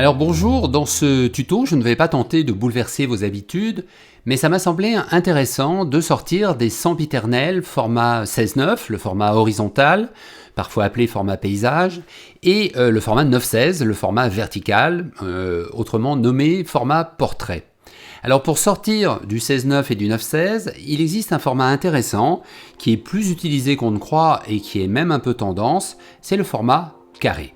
Alors bonjour, dans ce tuto, je ne vais pas tenter de bouleverser vos habitudes, mais ça m'a semblé intéressant de sortir des sempiternels format 16:9, le format horizontal, parfois appelé format paysage, et le format 9:16, le format vertical, autrement nommé format portrait. Alors pour sortir du 16:9 et du 9:16, il existe un format intéressant qui est plus utilisé qu'on ne croit et qui est même un peu tendance, c'est le format carré.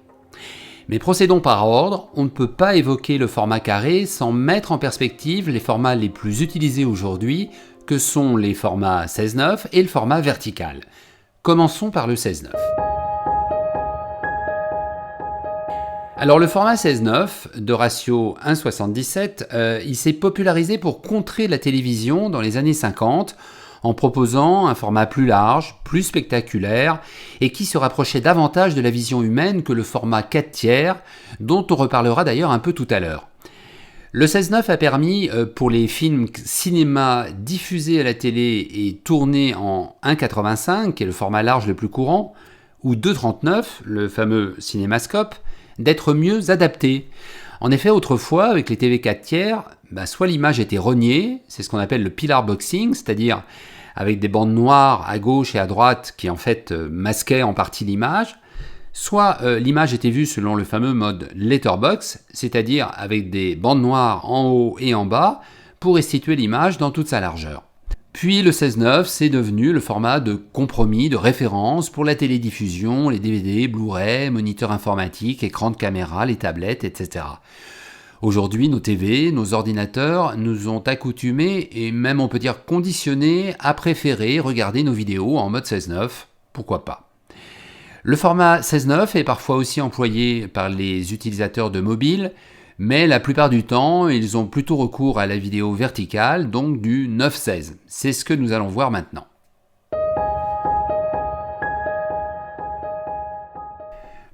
Mais procédons par ordre, on ne peut pas évoquer le format carré sans mettre en perspective les formats les plus utilisés aujourd'hui, que sont les formats 16:9 et le format vertical. Commençons par le 16:9. Alors le format 16:9 de ratio 1,77, il s'est popularisé pour contrer la télévision dans les années 50 en proposant un format plus large, plus spectaculaire et qui se rapprochait davantage de la vision humaine que le format 4/3 dont on reparlera d'ailleurs un peu tout à l'heure. Le 16:9 a permis pour les films cinéma diffusés à la télé et tournés en 1,85 qui est le format large le plus courant, ou 2,39, le fameux cinémascope, d'être mieux adapté. En effet, autrefois, avec les TV 4/3, soit l'image était rognée, c'est ce qu'on appelle le pillar boxing, c'est-à-dire avec des bandes noires à gauche et à droite qui en fait masquaient en partie l'image, soit l'image était vue selon le fameux mode letterbox, c'est-à-dire avec des bandes noires en haut et en bas pour restituer l'image dans toute sa largeur. Puis le 16:9, c'est devenu le format de compromis, de référence pour la télédiffusion, les DVD, Blu-ray, moniteurs informatiques, écrans de caméra, les tablettes, etc. Aujourd'hui, nos TV, nos ordinateurs nous ont accoutumés et même on peut dire conditionnés à préférer regarder nos vidéos en mode 16:9, pourquoi pas. Le format 16:9 est parfois aussi employé par les utilisateurs de mobiles, mais la plupart du temps, ils ont plutôt recours à la vidéo verticale, donc du 9:16. C'est ce que nous allons voir maintenant.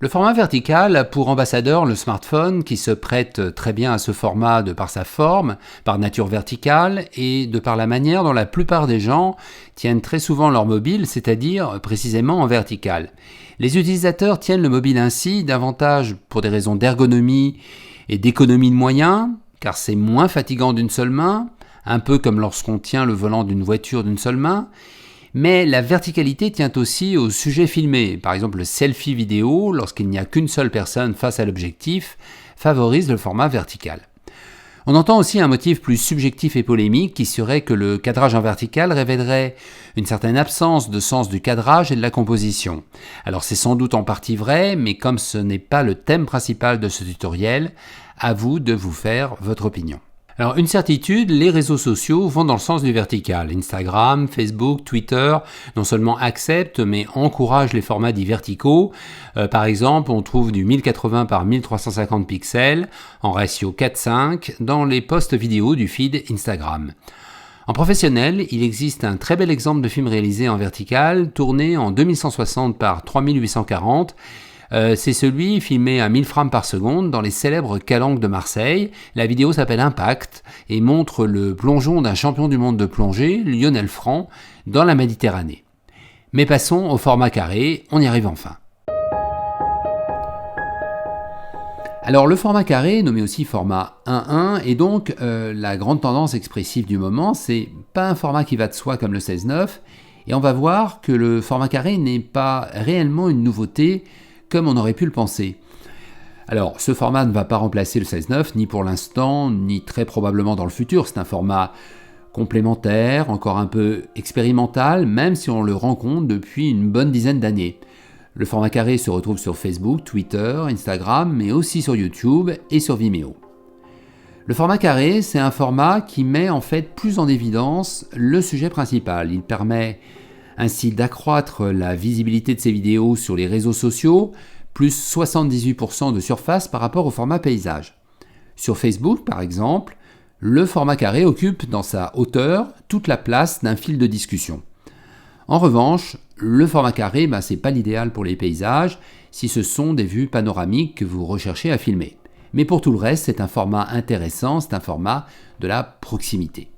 Le format vertical a pour ambassadeur le smartphone qui se prête très bien à ce format de par sa forme, par nature verticale et de par la manière dont la plupart des gens tiennent très souvent leur mobile, c'est-à-dire précisément en vertical. Les utilisateurs tiennent le mobile ainsi davantage pour des raisons d'ergonomie et d'économie de moyens, car c'est moins fatigant d'une seule main, un peu comme lorsqu'on tient le volant d'une voiture d'une seule main, mais la verticalité tient aussi au sujet filmé. Par exemple, le selfie vidéo, lorsqu'il n'y a qu'une seule personne face à l'objectif, favorise le format vertical. On entend aussi un motif plus subjectif et polémique qui serait que le cadrage en vertical révélerait une certaine absence de sens du cadrage et de la composition. Alors c'est sans doute en partie vrai, mais comme ce n'est pas le thème principal de ce tutoriel, à vous de vous faire votre opinion. Alors une certitude, les réseaux sociaux vont dans le sens du vertical. Instagram, Facebook, Twitter non seulement acceptent mais encouragent les formats dits verticaux. Par exemple, on trouve du 1080 par 1350 pixels en ratio 4:5 dans les posts vidéo du feed Instagram. En professionnel, il existe un très bel exemple de film réalisé en vertical, tourné en 2160 par 3840. C'est celui filmé à 1000 frames par seconde dans les célèbres calanques de Marseille. La vidéo s'appelle Impact et montre le plongeon d'un champion du monde de plongée, Lionel Franc, dans la Méditerranée. Mais passons au format carré, on y arrive enfin. Alors le format carré, nommé aussi format 1:1, est donc la grande tendance expressive du moment. C'est pas un format qui va de soi comme le 16:9, et on va voir que le format carré n'est pas réellement une nouveauté comme on aurait pu le penser. Alors, ce format ne va pas remplacer le 16:9, ni pour l'instant, ni très probablement dans le futur. C'est un format complémentaire, encore un peu expérimental, même si on le rencontre depuis une bonne dizaine d'années. Le format carré se retrouve sur Facebook, Twitter, Instagram, mais aussi sur YouTube et sur Vimeo. Le format carré, c'est un format qui met en fait plus en évidence le sujet principal. Il permet ainsi d'accroître la visibilité de ces vidéos sur les réseaux sociaux, plus 78% de surface par rapport au format paysage. Sur Facebook, par exemple, le format carré occupe dans sa hauteur toute la place d'un fil de discussion. En revanche, le format carré, c'est pas l'idéal pour les paysages si ce sont des vues panoramiques que vous recherchez à filmer. Mais pour tout le reste, c'est un format intéressant, c'est un format de la proximité.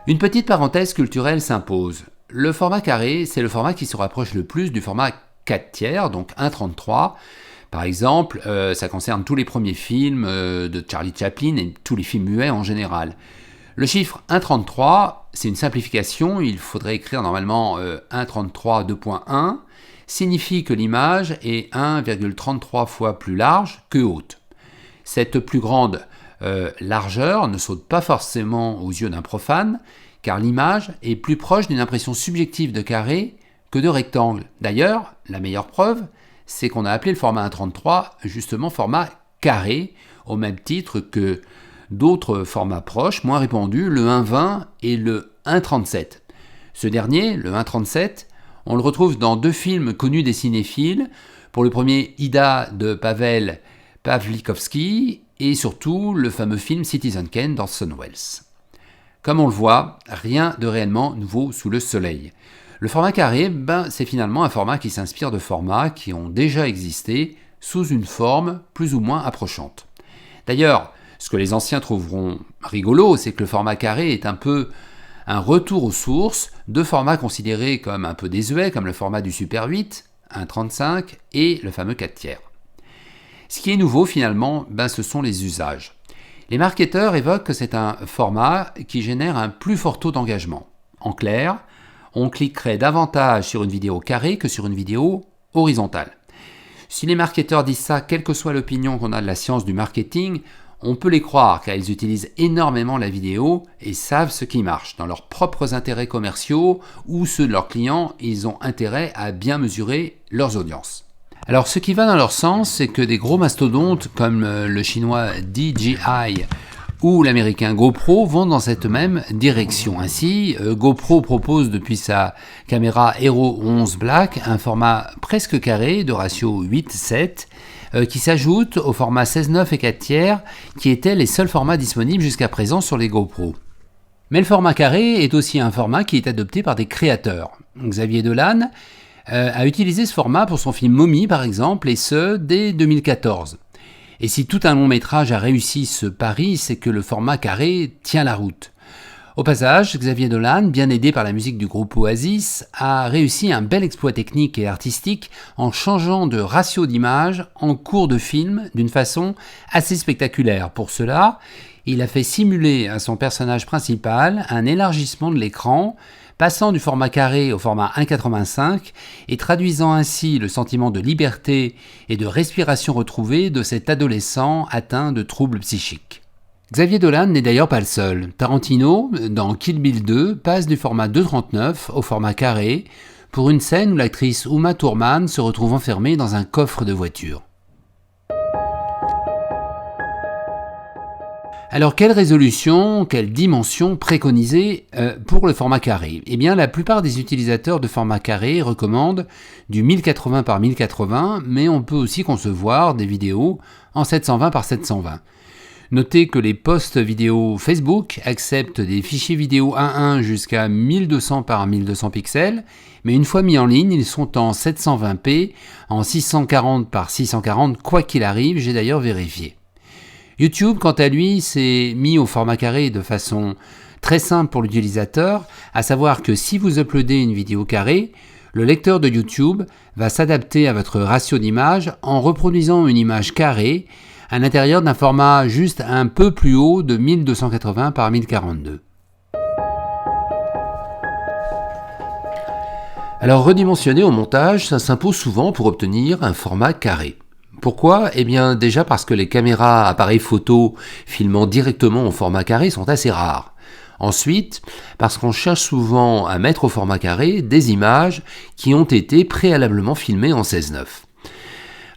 Une petite parenthèse culturelle s'impose. Le format carré, c'est le format qui se rapproche le plus du format 4/3, donc 1,33, Par exemple, ça concerne tous les premiers films de Charlie Chaplin et tous les films muets en général. Le chiffre 1.33, c'est une simplification, il faudrait écrire normalement 1.33 2.1, signifie que l'image est 1,33 fois plus large que haute. Cette plus grande largeur ne saute pas forcément aux yeux d'un profane, car l'image est plus proche d'une impression subjective de carré que de rectangle. D'ailleurs, la meilleure preuve, c'est qu'on a appelé le format 1.33 justement format carré, au même titre que d'autres formats proches, moins répandus, le 1.20 et le 1.37. Ce dernier, le 1.37, on le retrouve dans deux films connus des cinéphiles. Pour le premier, Ida de Pavel Pawlikowski et surtout le fameux film Citizen Kane d'Orson Welles. Comme on le voit, rien de réellement nouveau sous le soleil. Le format carré, c'est finalement un format qui s'inspire de formats qui ont déjà existé sous une forme plus ou moins approchante. D'ailleurs, ce que les anciens trouveront rigolo, c'est que le format carré est un peu un retour aux sources de formats considérés comme un peu désuets, comme le format du Super 8, 1.35 et le fameux 4/3. Ce qui est nouveau finalement, ce sont les usages. Les marketeurs évoquent que c'est un format qui génère un plus fort taux d'engagement. En clair, on cliquerait davantage sur une vidéo carrée que sur une vidéo horizontale. Si les marketeurs disent ça, quelle que soit l'opinion qu'on a de la science du marketing, on peut les croire car ils utilisent énormément la vidéo et savent ce qui marche. Dans leurs propres intérêts commerciaux ou ceux de leurs clients, ils ont intérêt à bien mesurer leurs audiences. Alors ce qui va dans leur sens, c'est que des gros mastodontes comme le chinois DJI ou l'américain GoPro vont dans cette même direction. Ainsi, GoPro propose depuis sa caméra Hero 11 Black un format presque carré de ratio 8:7 qui s'ajoute au format 16:9 et 4/3 qui étaient les seuls formats disponibles jusqu'à présent sur les GoPro. Mais le format carré est aussi un format qui est adopté par des créateurs. Xavier Dolan a utilisé ce format pour son film Mommy par exemple, et ce dès 2014. Et si tout un long métrage a réussi ce pari, c'est que le format carré tient la route. Au passage, Xavier Dolan, bien aidé par la musique du groupe Oasis, a réussi un bel exploit technique et artistique en changeant de ratio d'image en cours de film d'une façon assez spectaculaire. Pour cela, il a fait simuler à son personnage principal un élargissement de l'écran, passant du format carré au format 1.85 et traduisant ainsi le sentiment de liberté et de respiration retrouvée de cet adolescent atteint de troubles psychiques. Xavier Dolan n'est d'ailleurs pas le seul. Tarantino, dans Kill Bill 2, passe du format 2.39 au format carré pour une scène où l'actrice Uma Thurman se retrouve enfermée dans un coffre de voiture. Alors, quelle résolution, quelle dimension préconiser pour le format carré ? Eh bien, la plupart des utilisateurs de format carré recommandent du 1080 par 1080, mais on peut aussi concevoir des vidéos en 720 par 720. Notez que les posts vidéo Facebook acceptent des fichiers vidéo 1.1 jusqu'à 1200 par 1200 pixels, mais une fois mis en ligne, ils sont en 720p, en 640 par 640, quoi qu'il arrive, j'ai d'ailleurs vérifié. YouTube, quant à lui, s'est mis au format carré de façon très simple pour l'utilisateur, à savoir que si vous uploadez une vidéo carrée, le lecteur de YouTube va s'adapter à votre ratio d'image en reproduisant une image carrée à l'intérieur d'un format juste un peu plus haut de 1280 par 1042. Alors redimensionner au montage, ça s'impose souvent pour obtenir un format carré. Pourquoi ? Eh bien déjà parce que les caméras appareils photo filmant directement au format carré sont assez rares. Ensuite, parce qu'on cherche souvent à mettre au format carré des images qui ont été préalablement filmées en 16:9.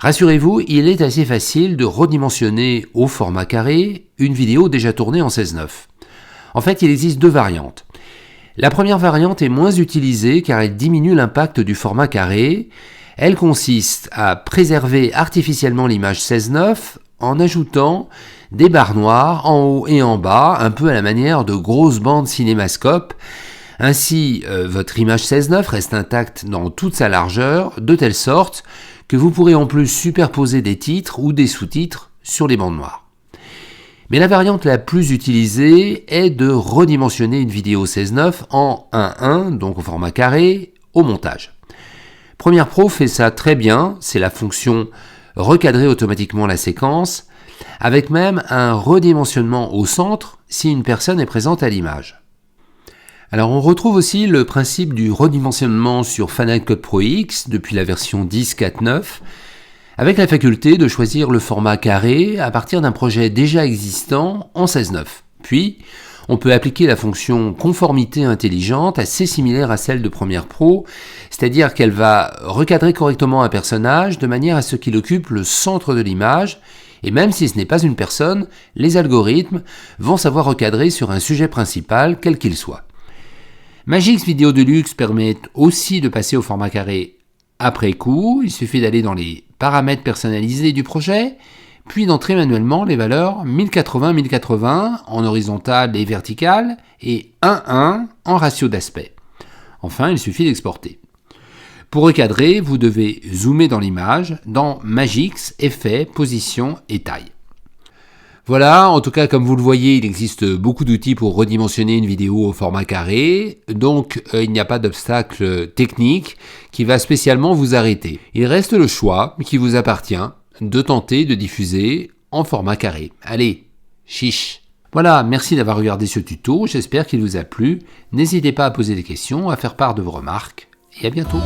Rassurez-vous, il est assez facile de redimensionner au format carré une vidéo déjà tournée en 16:9. En fait, il existe deux variantes. La première variante est moins utilisée car elle diminue l'impact du format carré. Elle consiste à préserver artificiellement l'image 16:9 en ajoutant des barres noires en haut et en bas, un peu à la manière de grosses bandes cinémascope. Ainsi, votre image 16:9 reste intacte dans toute sa largeur, de telle sorte que vous pourrez en plus superposer des titres ou des sous-titres sur les bandes noires. Mais la variante la plus utilisée est de redimensionner une vidéo 16:9 en 1.1, donc au format carré, au montage. Premiere Pro fait ça très bien, c'est la fonction recadrer automatiquement la séquence, avec même un redimensionnement au centre si une personne est présente à l'image. Alors on retrouve aussi le principe du redimensionnement sur Final Cut Pro X depuis la version 10.4.9, avec la faculté de choisir le format carré à partir d'un projet déjà existant en 16.9. Puis, on peut appliquer la fonction conformité intelligente assez similaire à celle de Premiere Pro, c'est-à-dire qu'elle va recadrer correctement un personnage de manière à ce qu'il occupe le centre de l'image, et même si ce n'est pas une personne, les algorithmes vont savoir recadrer sur un sujet principal, quel qu'il soit. Magix Video Deluxe permet aussi de passer au format carré après coup. Il suffit d'aller dans les paramètres personnalisés du projet, puis d'entrer manuellement les valeurs 1080-1080 en horizontal et vertical et 1:1 en ratio d'aspect. Enfin, il suffit d'exporter. Pour recadrer, vous devez zoomer dans l'image, dans Magix, Effets, Position et Taille. Voilà, en tout cas, comme vous le voyez, il existe beaucoup d'outils pour redimensionner une vidéo au format carré, donc il n'y a pas d'obstacle technique qui va spécialement vous arrêter. Il reste le choix, qui vous appartient, de tenter de diffuser en format carré. Allez, chiche! Voilà, merci d'avoir regardé ce tuto, j'espère qu'il vous a plu. N'hésitez pas à poser des questions, à faire part de vos remarques, et à bientôt!